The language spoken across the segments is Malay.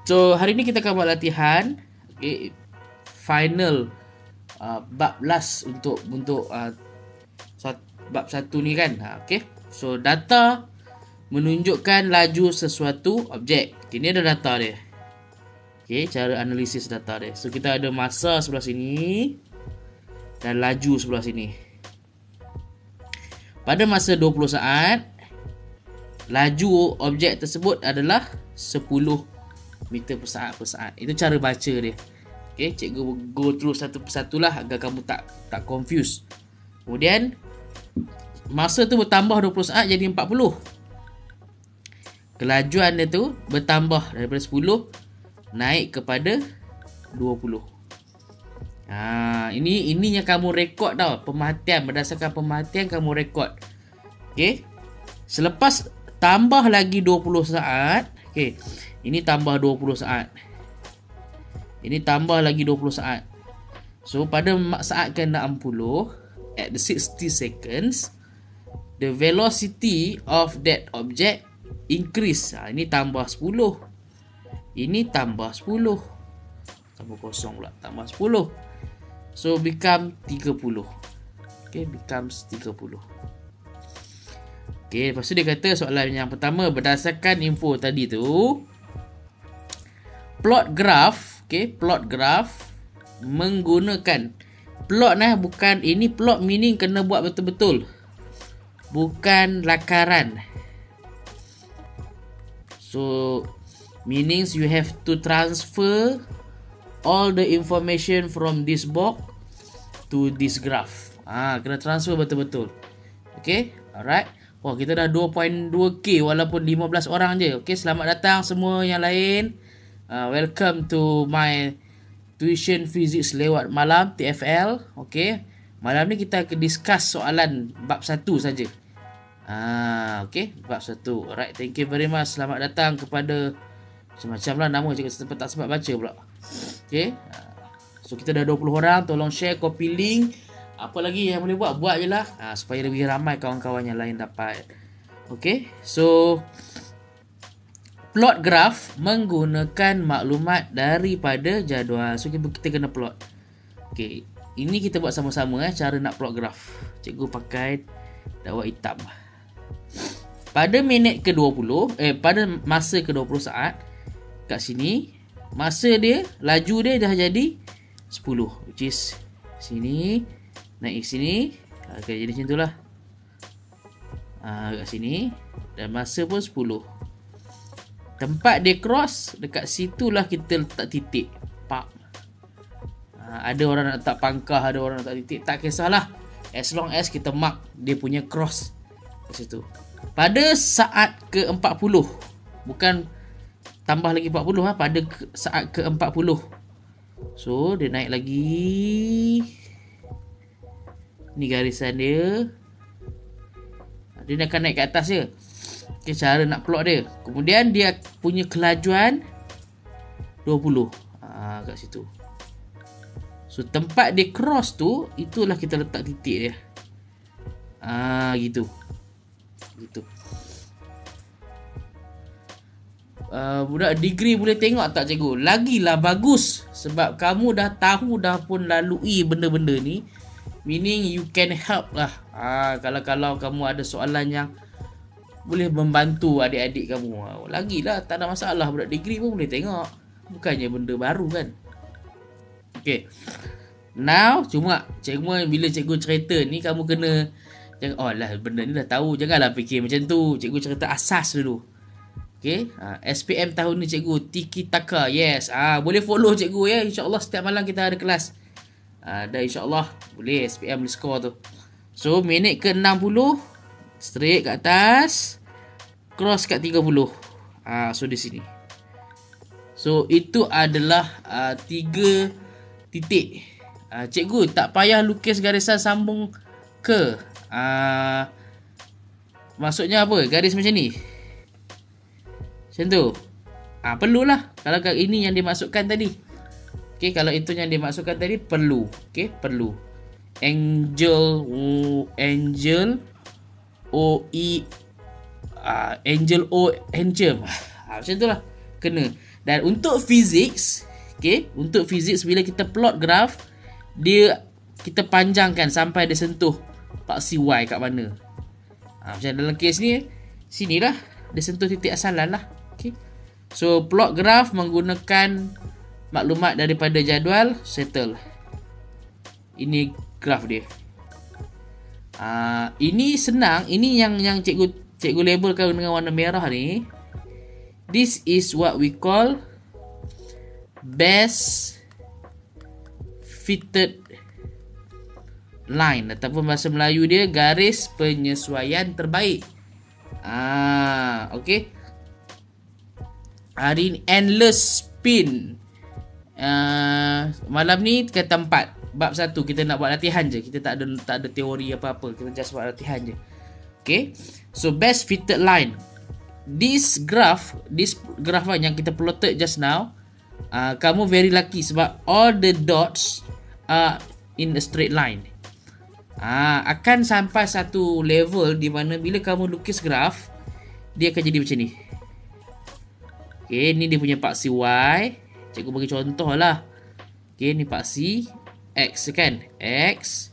So hari ni kita akan buat latihan, okay, final bab last untuk bab 1 ni kan. Okay. So data menunjukkan laju sesuatu objek. Ini ada data dia. Okay, cara analisis data dia. So kita ada masa sebelah sini dan laju sebelah sini. Pada masa 20 saat, laju objek tersebut adalah 10 meter per saat. Itu cara baca dia. Okay, cikgu go through satu persatu lah agar kamu tak confuse. Kemudian masa tu bertambah 20 saat jadi 40. Kelajuan dia tu bertambah daripada 10 naik kepada 20. Ini yang kamu rekod tau. Pemerhatian, berdasarkan pemerhatian kamu rekod. Okay. Selepas tambah lagi 20 saat. Okay. Ini tambah 20 saat. Ini tambah lagi 20 saat. So pada saat ke-60, at the 60 seconds, the velocity of that object increase. Ini tambah 10. Ini tambah 10. Tambah kosong pula. Tambah 10. So become 30. Okay, becomes 30. Okay, lepas tu dia kata soalan yang pertama, berdasarkan info tadi tu, plot graph. Okay, plot graph menggunakan plot bukan, ini plot meaning kena buat betul-betul, bukan lakaran. So meanings you have to transfer all the information from this box to this graph. Kena transfer betul-betul. Okay, alright. Wah, kita dah 2.2k walaupun 15 orang je. Okay, selamat datang semua yang lain. Welcome to my tuition physics lewat malam, TFL. Okay, malam ni kita akan discuss soalan bab 1 saja. Okay, bab 1. Alright, thank you very much. Selamat datang kepada macam-macam lah nama, cikgu tak sempat baca pula. Okay, so kita dah 20 orang. Tolong share, copy link. Apa lagi yang boleh buat je lah, supaya lebih ramai kawan-kawan yang lain dapat. Okay, so plot graph menggunakan maklumat daripada jadual. So kita kena plot. Okay, ini kita buat sama-sama cara nak plot graph. Cikgu pakai dakwah hitam. Pada minit ke-20, pada masa ke-20 saat, kat sini masa dia, laju dia dah jadi 10, which is sini naik sini. Okay, jadi macam tu lah. Kat sini, dan masa pun 10. Tempat dia cross, dekat situlah kita letak titik. Pak. Ada orang nak letak pangkah, ada orang nak letak titik, tak kisahlah, as long as kita mark dia punya cross kat situ. Pada saat ke-40, bukan tambah lagi 40 pada saat ke-40. So dia naik lagi. Ni garisan dia. Dia akan naik ke atas je. Okay, cara nak plot dia. Kemudian dia punya kelajuan 20. Kat situ. So tempat dia cross tu, itulah kita letak titik dia. Gitu. Gitu. Budak degree boleh tengok tak cikgu? Lagilah bagus. Sebab kamu dah tahu, dah pun lalui benda-benda ni. Meaning you can help lah. Kalau kamu ada soalan yang boleh membantu adik-adik kamu, lagilah, tak ada masalah. Budak degree pun boleh tengok. Bukannya benda baru kan. Okay, now cuma cikgu, bila cikgu cerita ni, kamu kena lah benda ni dah tahu. Janganlah fikir macam tu. Cikgu cerita asas dulu. Okay, SPM tahun ni cikgu Tiki Taka. Yes, boleh follow cikgu ya. InsyaAllah setiap malam kita ada kelas. Dan insyaAllah boleh SPM boleh score tu. So minit ke-60, straight kat atas, cross kat 30. So di sini. So itu adalah 3 titik. Cikgu tak payah lukis garisan sambung ke. Maksudnya apa? Garis macam ni, macam tu. Perlulah. Kalau ini yang dimasukkan tadi. Okay, kalau itu yang dimasukkan tadi perlu. Okay, perlu. Angel O angel macam tu lah. Kena. Dan untuk physics, okay, untuk physics bila kita plot graph, kita panjangkan sampai dia sentuh paksi Y kat mana. Macam dalam kes ni, sinilah dia sentuh titik asalan lah. Okay. So plot graph menggunakan maklumat daripada jadual, settle. Ini graf dia. Ini senang. Ini yang cikgu labelkan dengan warna merah ni. This is what we call best fitted line, ataupun bahasa Melayu dia garis penyesuaian terbaik. Okay. Hari ni endless spin. Malam ni kata 4. Bab 1 kita nak buat latihan je. Kita tak ada teori apa-apa. Kita just buat latihan je. Okay. So best fitted line. This graph yang kita plotted just now, kamu very lucky sebab all the dots are in a straight line. Akan sampai satu level di mana bila kamu lukis graph, dia akan jadi macam ni. Okay, ni dia punya paksi Y. Cikgu bagi contoh lah. Okay, ni paksi X kan? X,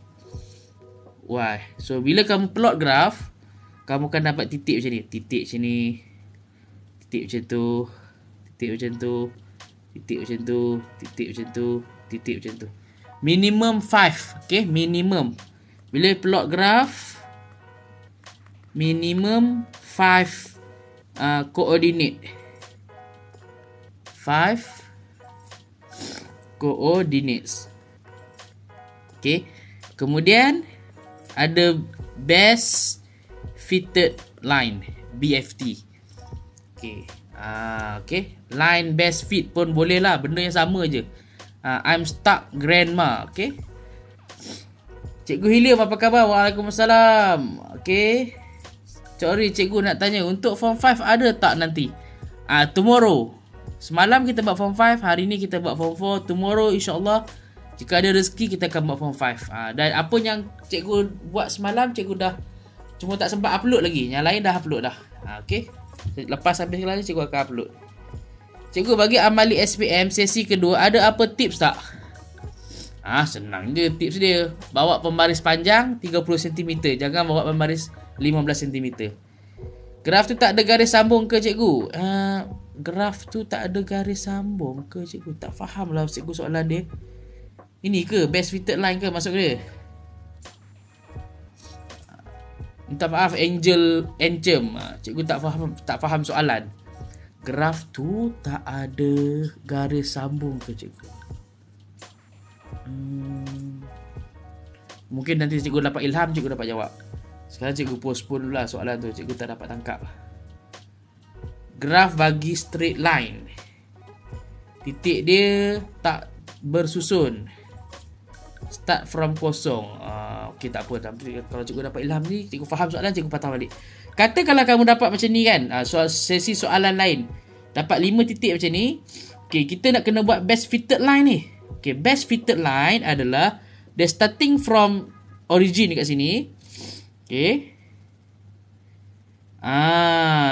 Y. So bila kamu plot graph, kamu akan dapat titik macam ni. Titik macam ni. Titik macam tu. Titik macam tu. Titik macam tu. Titik macam tu. Titik macam tu. Minimum 5. Okay, minimum. Bila plot graph, minimum 5 coordinate. 5 coordinates. Okay. Kemudian ada best fitted line, BFT. Okay. Okay. Line best fit pun boleh lah. Benda yang sama je. I'm stuck grandma. Okay. Cikgu Helium, apa khabar? Waalaikumsalam. Okay. Sorry, cikgu nak tanya. Untuk form 5 ada tak nanti? Tomorrow. Semalam kita buat form 5. Hari ni kita buat form 4. Tomorrow insyaAllah, jika ada rezeki, kita akan buat form 5. Dan apa yang cikgu buat semalam, cikgu dah cuma tak sempat upload lagi. Yang lain dah upload dah. Okay. Lepas habis kelas ni, cikgu akan upload. Cikgu, bagi amali SPM sesi kedua, ada apa tips tak? Senang je tips dia. Bawa pembaris panjang 30 cm. Jangan bawa pembaris 15 cm. Graf tu tak ada garis sambung ke cikgu? Graf tu tak ada garis sambung ke cikgu? Tak faham lah cikgu soalan dia. Ini ke best fitted line ke maksud dia? Minta maaf Angel Encem. Cikgu tak faham soalan. Graf tu tak ada garis sambung ke cikgu? Mungkin nanti cikgu dapat ilham, cikgu dapat jawab. Sekarang cikgu postpone dulu lah soalan tu. Cikgu tak dapat tangkap. Graf bagi straight line, titik dia tak bersusun, start from kosong. Okay, tak apa. Tapi kalau cikgu dapat ilham ni, cikgu faham soalan, cikgu patah balik. Kata kalau kamu dapat macam ni kan, sesi soalan lain dapat 5 titik macam ni. Okay, kita nak kena buat best fitted line ni. Okay, best fitted line adalah dia starting from origin dekat sini. Okay.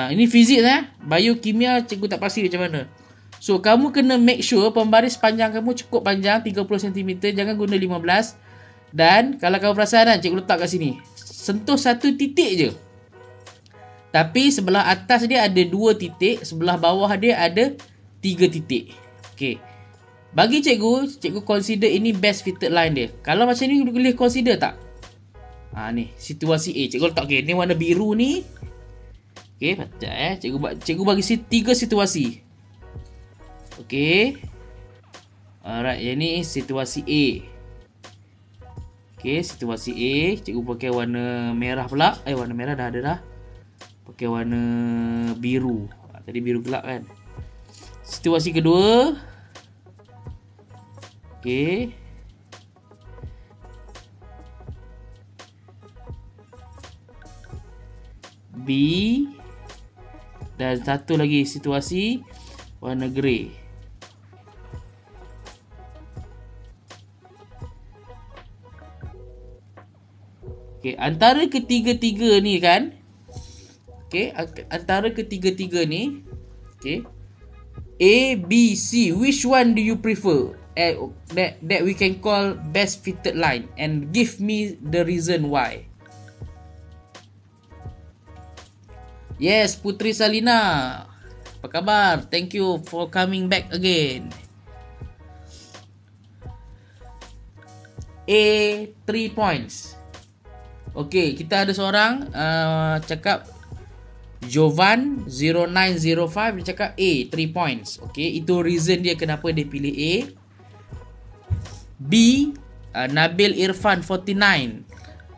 Ini fizik biokimia cikgu tak pasti macam mana. So kamu kena make sure pembaris panjang kamu cukup panjang 30 cm, jangan guna 15. Dan kalau kamu perasan cikgu letak kat sini, sentuh satu titik je. Tapi sebelah atas dia ada 2 titik, sebelah bawah dia ada 3 titik. Okay. Bagi cikgu consider ini best fitted line dia. Kalau macam ni boleh consider tak? Ni situasi A. Cikgu letak ni warna biru ni. Okay, baca Cikgu bagi 3 situasi. Okay. Alright, yang ni situasi A. Okay, situasi A. Cikgu pakai warna merah pula. Warna merah dah ada dah. Pakai warna biru. Tadi biru gelap kan. Situasi kedua. Okay. B. Dan satu lagi situasi warna grey. Okay, antara ketiga-tiga ni kan. Okay, antara ketiga-tiga ni. Okay. A, B, C. Which one do you prefer? That we can call best fitted line, and give me the reason why. Yes, Putri Salina. Apa khabar? Thank you for coming back again. A, 3 points. Okay, kita ada seorang cakap Jovan 0905, dia cakap A, 3 points. Okay, itu reason dia kenapa dia pilih A. B, Nabil Irfan 49.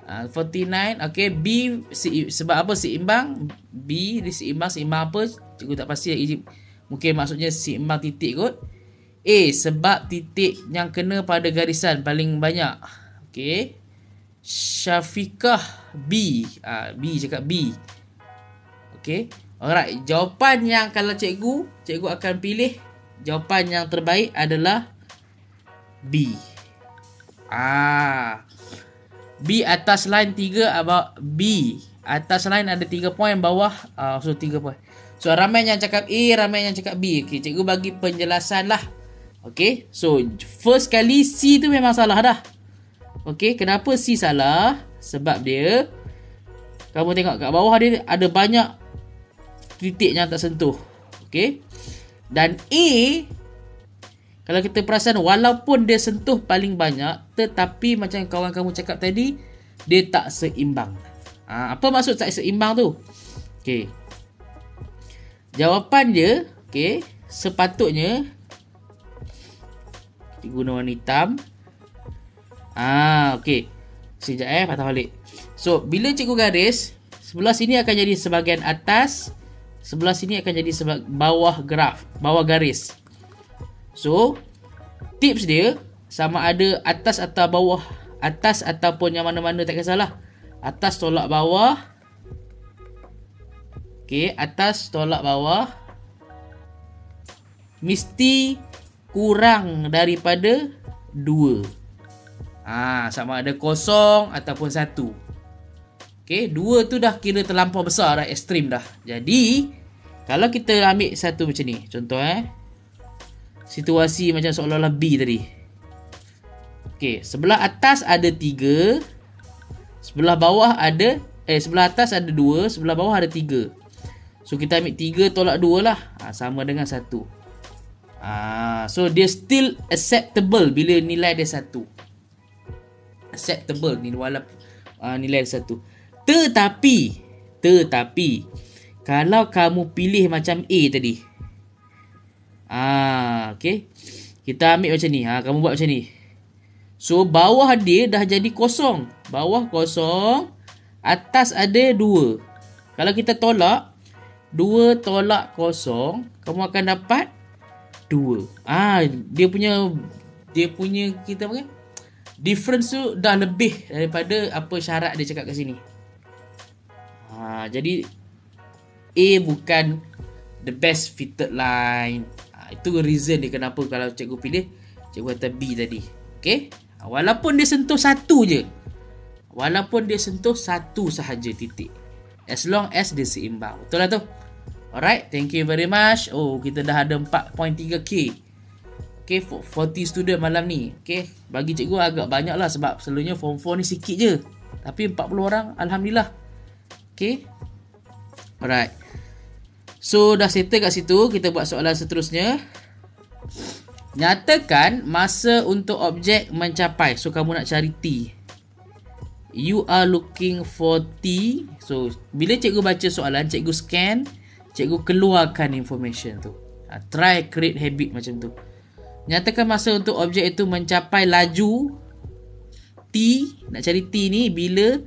49, okay. B, sebab apa seimbang? B, dia seimbang apa? Cikgu tak pasti. Mungkin maksudnya seimbang titik kot. A, sebab titik yang kena pada garisan paling banyak. Okay. Syafiqah B. B cakap B. Okay. Alright. Jawapan yang kalau cikgu akan pilih, jawapan yang terbaik adalah B. B atas line 3, B atas line ada 3 poin, bawah so 3 poin. So ramai yang cakap A, ramai yang cakap B. Okay, cikgu bagi penjelasan lah. Okay, so first kali C tu memang salah dah. Okay, kenapa C salah? Sebab dia, kamu tengok kat bawah dia ada banyak titik yang tak sentuh. Okay, dan A, kalau kita perasan, walaupun dia sentuh paling banyak, tetapi macam kawan kamu cakap tadi, dia tak seimbang. Apa maksud tak seimbang tu? Okay, jawapan dia, okay, sepatutnya guna warna hitam. Okay, sekejap patah balik. So bila cikgu garis, sebelah sini akan jadi sebahagian atas, sebelah sini akan jadi bawah graf, bawah garis. So tips dia sama ada atas atau bawah, atas ataupun yang mana-mana tak kisahlah. Atas tolak bawah. Okay, atas tolak bawah mesti kurang daripada 2. Sama ada kosong ataupun 1. Okay, 2 tu dah kira terlampau besar dah, ekstrim dah. Jadi kalau kita ambil satu macam ni, contoh situasi macam seolah-olah B tadi. Okay, sebelah atas ada 3, sebelah bawah ada sebelah atas ada 2, sebelah bawah ada 3. So kita ambil 3 tolak 2 lah, sama dengan 1. So dia still acceptable bila nilai dia 1. Acceptable ni walaupun nilai dia 1. Tetapi kalau kamu pilih macam A tadi, okay, kita ambil macam ni, kamu buat macam ni. So bawah dia dah jadi kosong, bawah kosong, atas ada 2. Kalau kita tolak 2 tolak kosong, kamu akan dapat 2. Dia punya kita apa, difference tu dah lebih daripada apa syarat dia cakap kat sini. Jadi A bukan the best fitted line. Itu reason dia kenapa kalau cikgu pilih, cikgu kata B tadi. Okay, walaupun dia sentuh 1 je, walaupun dia sentuh 1 sahaja titik, as long as dia seimbang. Betul lah tu. Alright, thank you very much. Kita dah ada 4.3k. Okay, 40 student malam ni. Okay, bagi cikgu agak banyak lah, sebab selalunya form 4 ni sikit je, tapi 40 orang, Alhamdulillah. Okay, alright. So dah settle kat situ, kita buat soalan seterusnya. Nyatakan masa untuk objek mencapai. So kamu nak cari T. You are looking for T. So bila cikgu baca soalan, cikgu scan, cikgu keluarkan information tu. Try create habit macam tu. Nyatakan masa untuk objek itu mencapai laju T. Nak cari T ni bila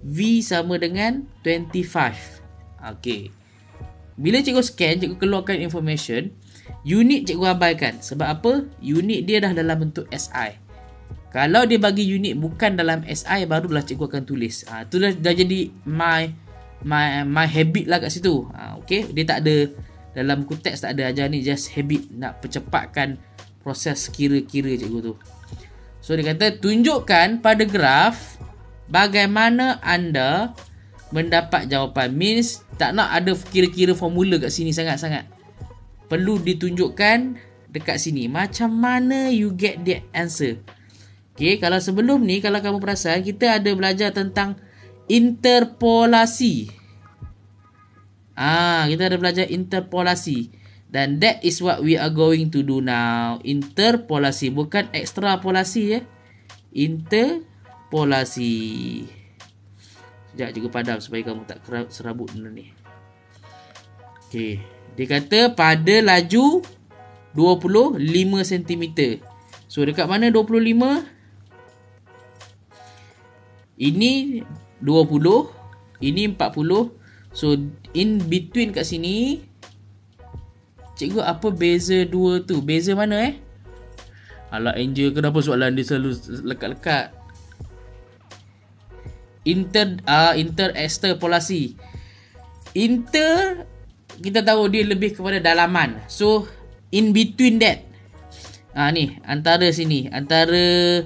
V sama dengan 25. Okay, bila cikgu scan, cikgu keluarkan information. Unit cikgu abaikan. Sebab apa? Unit dia dah dalam bentuk SI. Kalau dia bagi unit bukan dalam SI, barulah cikgu akan tulis. Tu dah jadi my habit lah kat situ. Okay, dia tak ada dalam buku teks, tak ada ajar ni, just habit nak percepatkan proses kira-kira cikgu tu. So dia kata tunjukkan pada graf bagaimana anda mendapat jawapan. Means tak nak ada kira-kira formula kat sini sangat-sangat. perlu ditunjukkan dekat sini. Macam mana you get the answer? Okay, kalau sebelum ni, kalau kamu perasan, kita ada belajar tentang interpolasi. Kita ada belajar interpolasi. Dan that is what we are going to do now. Interpolasi, bukan ekstrapolasi ya. Interpolasi. Sekejap juga padam supaya kamu tak serabut benda ni. Okay, dia kata pada laju 25 cm. So dekat mana 25? Ini 20, ini 40. So in between kat sini, cikgu apa beza dua tu? Beza mana Alah Angel, kenapa soalan dia selalu lekat-lekat? Interpolasi. Inter, kita tahu dia lebih kepada dalaman. So in between that, ni antara sini, antara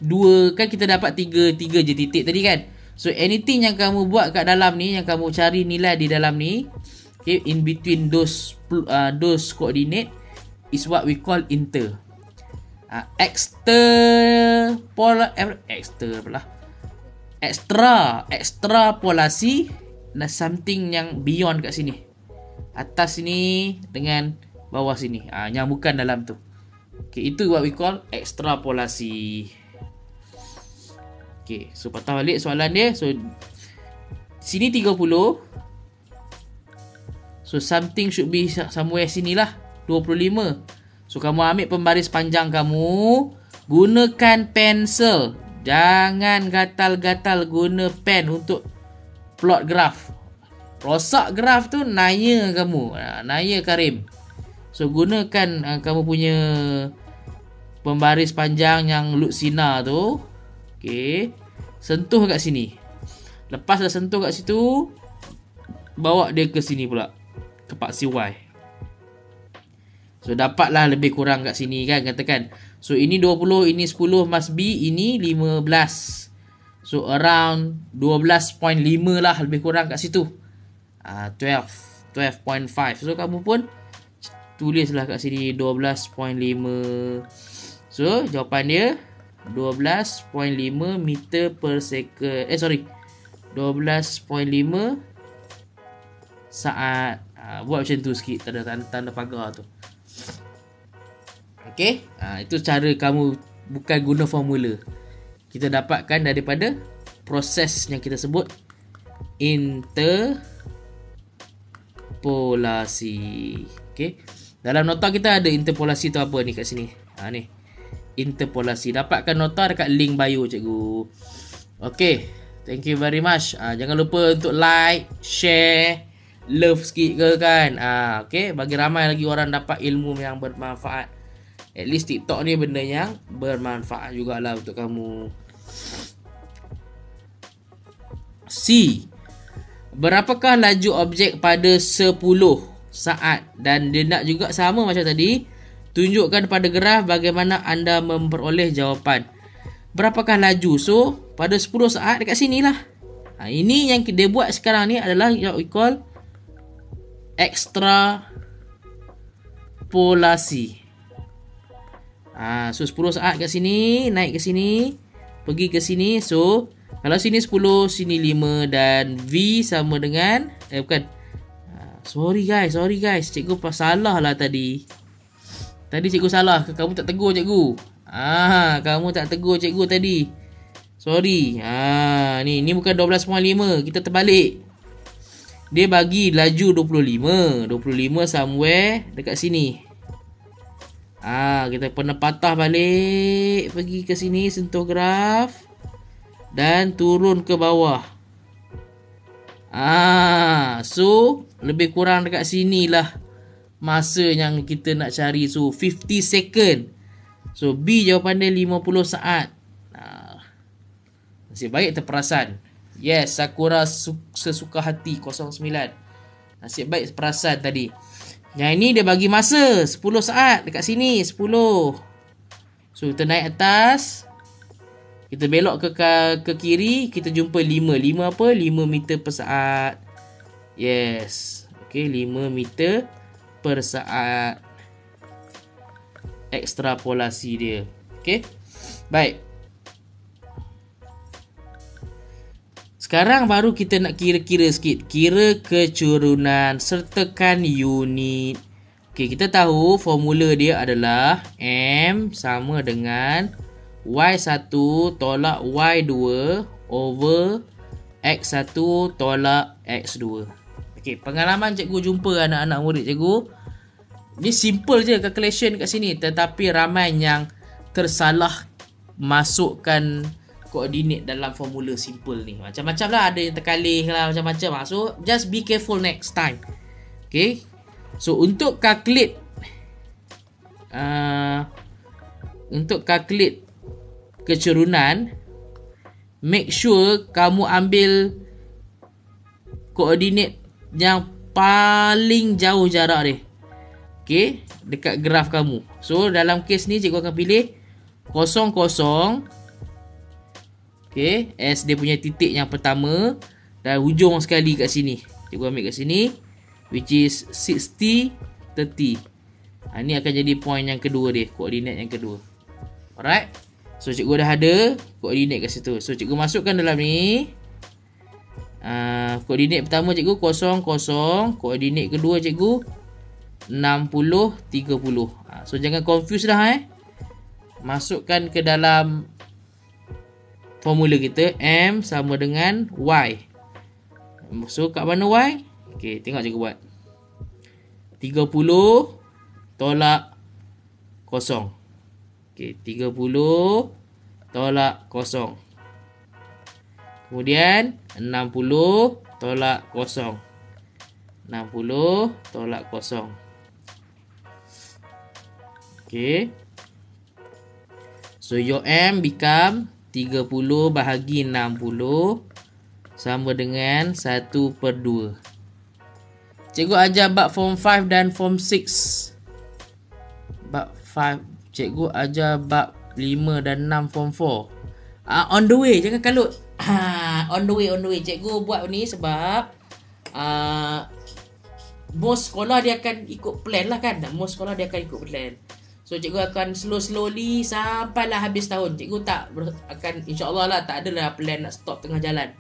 dua, kan kita dapat tiga je titik tadi kan. So anything yang kamu buat kat dalam ni, yang kamu cari nilai di dalam ni, okay, in between those coordinate is what we call inter. Extrapolasi nah something yang beyond kat sini, atas sini dengan bawah sini, yang bukan dalam tu. Okay, itu what we call ekstrapolasi. Okay, so patah balik soalan dia. So sini 30, so something should be somewhere sini lah, 25. So kamu ambil pembaris panjang kamu, gunakan pensel, jangan gatal-gatal guna pen untuk plot graf. Rosak graf tu naya kamu, naya Karim. So gunakan kamu punya pembaris panjang yang Luxina tu. Okay, sentuh kat sini. Lepas dah sentuh kat situ, bawa dia ke sini pula, ke part CY. So dapatlah lebih kurang kat sini kan, katakan. So ini 20, ini 10, must be ini 15. So around 12.5 lah lebih kurang kat situ. 12.5. So kamu pun tulislah kat sini 12.5. So jawapan dia 12.5 meter per second. 12.5 saat. Buat macam tu sikit, tanda pagar tu. Okay, itu cara kamu bukan guna formula. Kita dapatkan daripada proses yang kita sebut interpolasi. Okay, dalam nota kita ada interpolasi tu apa ni kat sini. Ni interpolasi. Dapatkan nota dekat link bio cikgu. Okay, thank you very much. Jangan lupa untuk like, share, love sikit ke kan. Okay, bagi ramai lagi orang dapat ilmu yang bermanfaat. At least TikTok ni benda yang bermanfaat jugalah untuk kamu. C. Berapakah laju objek pada 10 saat? Dan dia nak juga sama macam tadi. Tunjukkan pada graf bagaimana anda memperoleh jawapan. Berapakah laju? So, pada 10 saat dekat sini lah. Ini yang dia buat sekarang ni adalah yang we call ekstrapolasi. So 10 saat kat sini, naik ke sini, pergi ke sini. So kalau sini 10, sini 5 dan V sama dengan bukan. Sorry guys, cikgu salah lah tadi. Tadi cikgu salah ke kamu tak tegur cikgu? Kamu tak tegur cikgu tadi. Sorry. Ni bukan 12.5, kita terbalik. Dia bagi laju 25 somewhere dekat sini. Kita pernah patah balik, pergi ke sini, sentuh graf dan turun ke bawah. So lebih kurang dekat sini lah masa yang kita nak cari. So 50 second. So B jawapan dia 50 saat. Nasib baik terperasan. Yes, Sakura sesuka hati 09. Nasib baik perasan tadi. Yang ini dia bagi masa 10 saat dekat sini, 10. So kita naik atas, kita belok ke kiri, kita jumpa 5. 5 apa? 5 meter per saat. Yes. Okay, 5 meter per saat ekstrapolasi dia. Okay, baik. Sekarang baru kita nak kira-kira sikit. Kira kecurunan, sertakan unit. Okay, kita tahu formula dia adalah M sama dengan Y1 tolak Y2 over X1 tolak X2. Okay, pengalaman cikgu jumpa anak-anak murid cikgu, ni simple je calculation kat sini, tetapi ramai yang tersalah masukkan koordinat dalam formula simple ni. Macam-macam lah, ada yang terkalih lah, macam-macam lah. So just be careful next time. Okay, so untuk calculate kecurunan, make sure kamu ambil koordinat yang paling jauh jarak dia. Okay, dekat graf kamu. So dalam kes ni cikgu akan pilih 0, 0. Okay, as dia punya titik yang pertama, dan hujung sekali kat sini. Cikgu ambil kat sini, which is 60, 30. Ini akan jadi point yang kedua dia, koordinat yang kedua. Alright, so cikgu dah ada koordinat kat situ. So cikgu masukkan dalam ni. Koordinat pertama cikgu 0, 0. Koordinat kedua cikgu 60, 30. So jangan confuse dah Masukkan ke dalam formula kita, M sama dengan Y. So kat mana Y? Okay, tengok cikgu buat 30 tolak 0. Okay, 30 tolak 0. Kemudian 60 tolak 0. 60 tolak 0. Okay, so your M become 30 bahagi 60 sama dengan 1/2. Cikgu ajar bab form 5 dan form 6. Bab 5 cikgu ajar bab 5 dan 6 form 4. On the way, jangan kalut. On the way. Cikgu buat ni sebab most sekolah dia akan ikut plan lah kan. Most sekolah dia akan ikut plan. So cikgu akan slowly sampailah habis tahun. Cikgu tak akan, insyaAllah lah, tak adalah plan nak stop tengah jalan.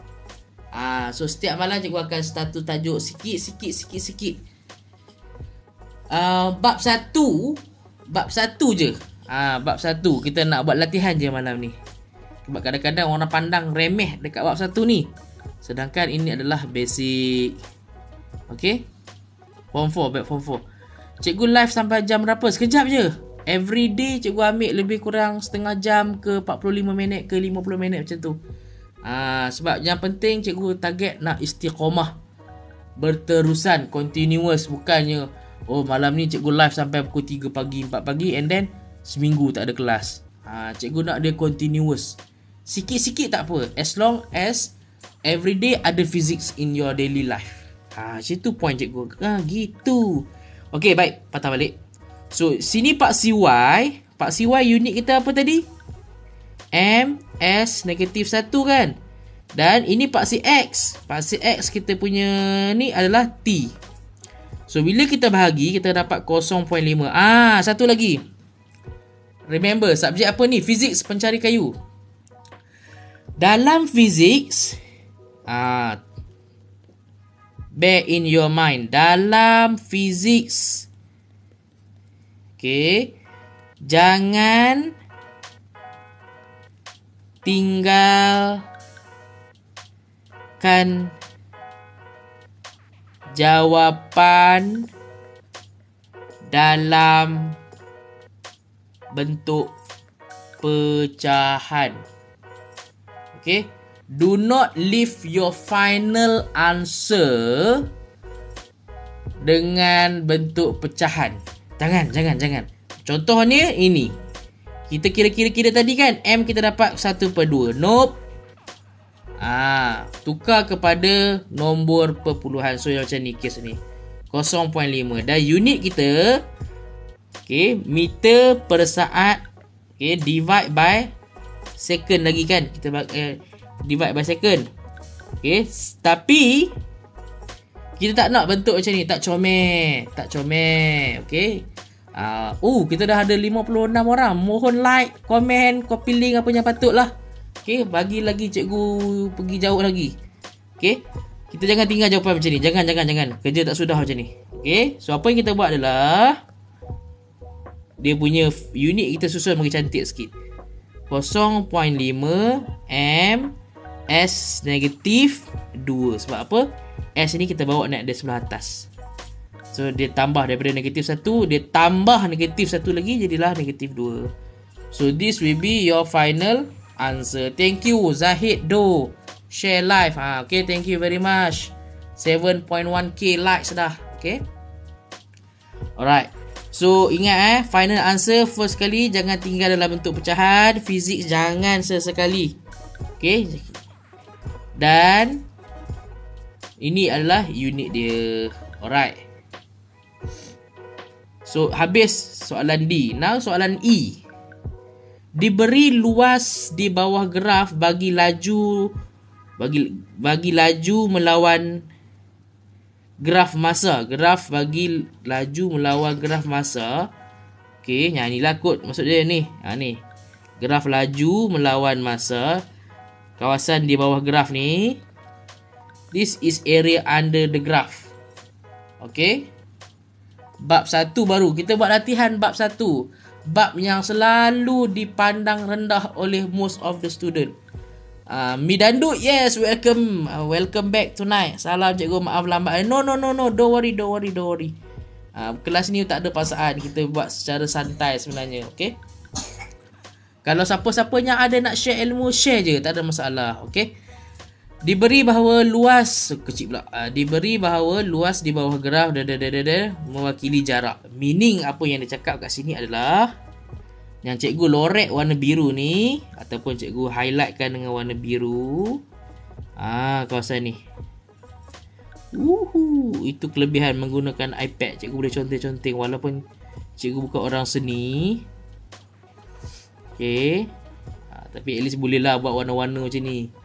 So setiap malam cikgu akan start tajuk sikit. Bab 1 je. Bab 1 kita nak buat latihan je malam ni. Sebab kadang-kadang orang pandang remeh dekat bab 1 ni, sedangkan ini adalah basic. Okay, form 4, bab form 4. Cikgu live sampai jam berapa? Sekejap je. Every day cikgu ambil lebih kurang setengah jam ke 45 minit ke 50 minit macam tu. Sebab yang penting cikgu target nak istiqamah, berterusan, continuous. Bukannya malam ni cikgu live sampai pukul 3 pagi, 4 pagi and then seminggu tak ada kelas. Cikgu nak dia continuous. Sikit-sikit tak apa, as long as every day ada physics in your daily life. Situ point cikgu. Gitu. Okay, baik, patah balik. So sini Pak CY unit kita apa tadi? M S negatif 1 kan. Dan ini Pak CX kita punya ni adalah T. So bila kita bahagi, kita dapat 0.5. Satu lagi, remember subjek apa ni? Physics, pencari kayu. Dalam physics, bear in your mind, dalam physics, okay, jangan tinggalkan jawapan dalam bentuk pecahan. Okay, do not leave your final answer dengan bentuk pecahan. Jangan. Contohnya ini. Kita kira tadi kan, M kita dapat 1/2. Nope. Tukar kepada nombor perpuluhan. So macam ni kes ni, 0.5. Dan unit kita, okay, meter per saat. Okay, divide by second lagi kan. Kita divide by second. Okay, tapi Kita tak nak bentuk macam ni, tak comel. Tak comel. Okay. Kita dah ada 56 orang. Mohon like, komen, copy link apa yang patut lah. Okay, bagi lagi cikgu pergi jauh lagi. Okay, kita jangan tinggal jawapan macam ni. Jangan. Kerja tak sudah macam ni. Okay, so apa yang kita buat adalah dia punya unit kita susun bagi cantik sikit. 0.5 M S negatif 2. Sebab apa? S ni kita bawa naik dari sebelah atas. So dia tambah daripada negatif 1, dia tambah negatif 1 lagi, jadilah negatif 2. So this will be your final answer. Thank you Zahid Do. Share live. Okay, thank you very much. 7.1k likes dah. Okay. Alright. So ingat final answer first kali jangan tinggal dalam bentuk pecahan. Fizik jangan sesekali. Okay. Dan ini adalah unit dia. Alright. So habis soalan D. Now soalan E. Diberi luas di bawah graf bagi laju melawan graf masa. Graf bagi laju melawan graf masa. Okey, inilah kod maksud dia ni. Ni. Graf laju melawan masa. Kawasan di bawah graf ni. This is area under the graph. Okey. Bab 1 baru. Kita buat latihan bab 1. Bab yang selalu dipandang rendah oleh most of the student. Midandu, yes, welcome. Welcome back tonight. Salam cikgu, maaf lambat. No. Don't worry. Kelas ni tak ada paksaan. Kita buat secara santai sebenarnya. Okay. Kalau siapa-siapa yang ada nak share ilmu, share je. Tak ada masalah. Okay. Diberi bahawa luas kecil pula. Diberi bahawa luas di bawah graf mewakili jarak. Meaning apa yang dia cakap kat sini adalah yang cikgu lorek warna biru ni ataupun cikgu highlightkan dengan warna biru. Kawasan ni. Itu kelebihan menggunakan iPad. Cikgu boleh conteng-conteng walaupun cikgu bukan orang seni. Okay. Tapi at least boleh lah buat warna-warna macam ni.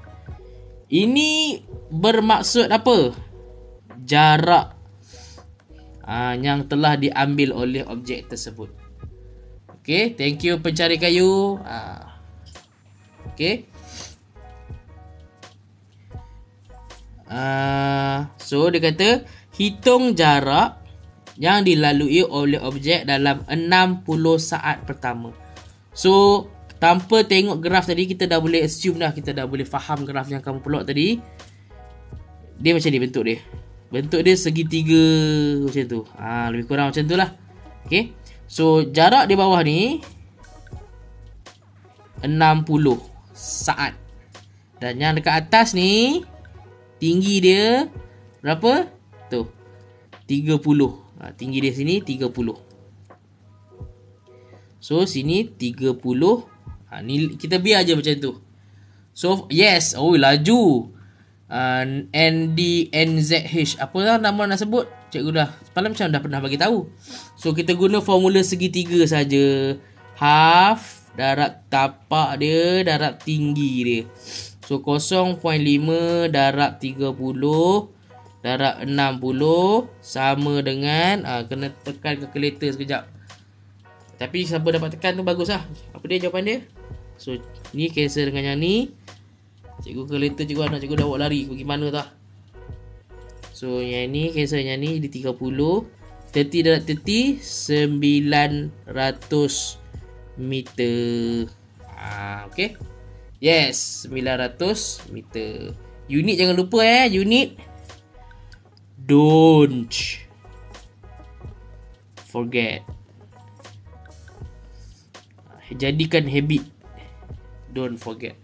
Ini bermaksud apa? Jarak yang telah diambil oleh objek tersebut. Okay, thank you pencari kayu. Okay. So dia kata hitung jarak yang dilalui oleh objek dalam 60 saat pertama. So tanpa tengok graf tadi, kita dah boleh assume dah. Kita dah boleh faham graf yang kamu plot tadi. Dia macam ni bentuk dia. Bentuk dia segitiga macam tu. Lebih kurang macam tu lah. Okay. So jarak di bawah ni 60 saat. Dan yang dekat atas ni tinggi dia berapa? Tu 30. Tinggi dia sini 30. So sini 30. Ni kita biar je macam tu. So yes, laju. NDNZH. Apa lah nama nak sebut? Cikgu dah semalam macam dah pernah bagi tahu. So kita guna formula segitiga saja. Half darab tapak dia darab tinggi dia. So 0.5 darab 30 darab 60 sama dengan kena tekan calculator sekejap. Tapi siapa dapat tekan tu bagus lah. Apa dia jawapan dia? So ni cancel dengan yang ni. Cikgu calculator cikgu anak cikgu dah buat lari. Pergi mana tah? So yang ni cancel yang ni di 30. 30 darab 30 900 meter. Okay. Yes, 900 meter. Unit jangan lupa unit. Don't forget. Jadikan habit. Don't forget.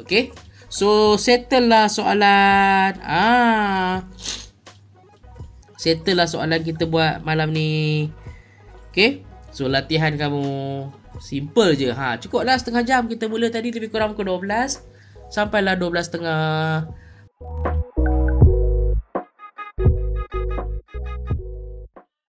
Okay. So settle lah soalan. Settle lah soalan kita buat malam ni. Okay. So latihan kamu simple je. Cukup lah setengah jam. Kita mula tadi lebih kurang pukul 12 sampailah 12.30.